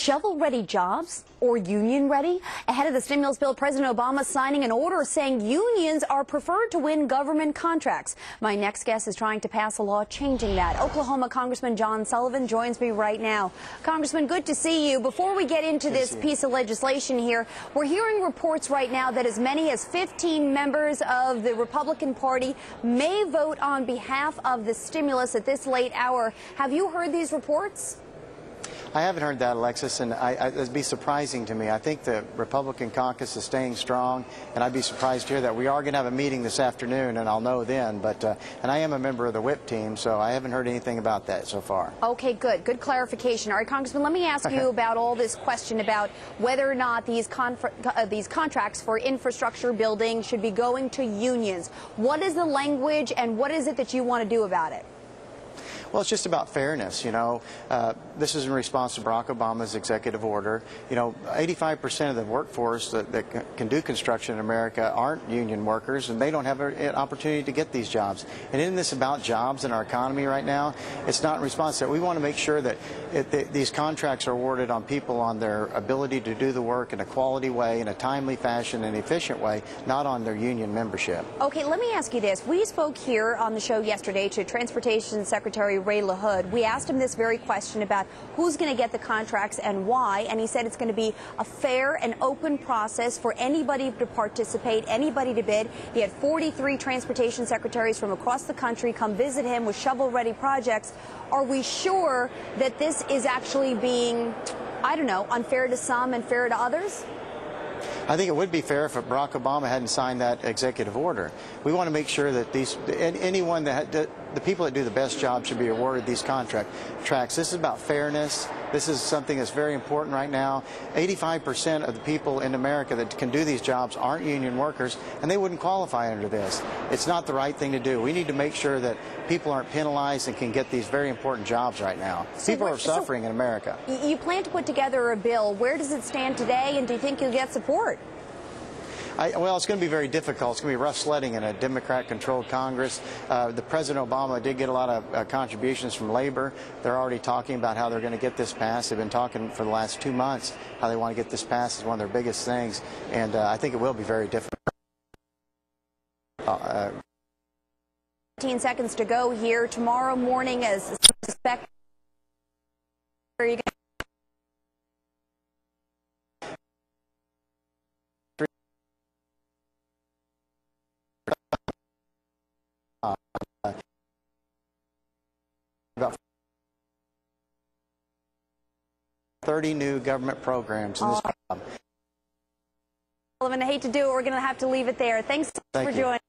Shovel-ready jobs or union-ready? Ahead of the stimulus bill, President Obama signing an order saying unions are preferred to win government contracts. My next guest is trying to pass a law changing that. Oklahoma Congressman John Sullivan joins me right now. Congressman, good to see you. Before we get into this piece of legislation here, we're hearing reports right now that as many as 15 members of the Republican Party may vote on behalf of the stimulus at this late hour. Have you heard these reports? I haven't heard that, Alexis, and it'd be surprising to me. I think the Republican caucus is staying strong, and I'd be surprised to hear that. We are going to have a meeting this afternoon, and I'll know then. But and I am a member of the whip team, so I haven't heard anything about that so far. Okay, good. Good clarification. All right, Congressman, let me ask you about all this question about whether or not these contracts for infrastructure building should be going to unions. What is the language, and what is it that you want to do about it? Well, it's just about fairness, you know. This is in response to Barack Obama's executive order. You know, 85% of the workforce that can do construction in America aren't union workers, and they don't have an opportunity to get these jobs. And isn't this about jobs in our economy right now? It's not in response to that. We want to make sure that these contracts are awarded on people on their ability to do the work in a quality way, in a timely fashion, and efficient way, not on their union membership. Okay, let me ask you this. We spoke here on the show yesterday to Transportation Secretary Ray LaHood. We asked him this very question about who's going to get the contracts and why, and he said it's going to be a fair and open process for anybody to participate, anybody to bid. He had 43 transportation secretaries from across the country come visit him with shovel-ready projects. Are we sure that this is actually being, I don't know, unfair to some and fair to others? I think it would be fair if Barack Obama hadn't signed that executive order. We want to make sure that the people that do the best job should be awarded these contracts. This is about fairness. This is something that's very important right now. 85% of the people in America that can do these jobs aren't union workers, and they wouldn't qualify under this. It's not the right thing to do. We need to make sure that people aren't penalized and can get these very important jobs right now. People are suffering in America. You plan to put together a bill. Where does it stand today, and do you think you'll get support? Well, it's going to be very difficult. It's going to be rough sledding in a Democrat-controlled Congress. The President Obama did get a lot of contributions from labor. They're already talking about how they're going to get this passed. They've been talking for the last 2 months how they want to get this passed. It's one of their biggest things, and I think it will be very difficult. 15 seconds to go here. Tomorrow morning, as suspect. Are you 30 new government programs in this job. Sullivan, I hate to do it. We're going to have to leave it there. Thanks for joining.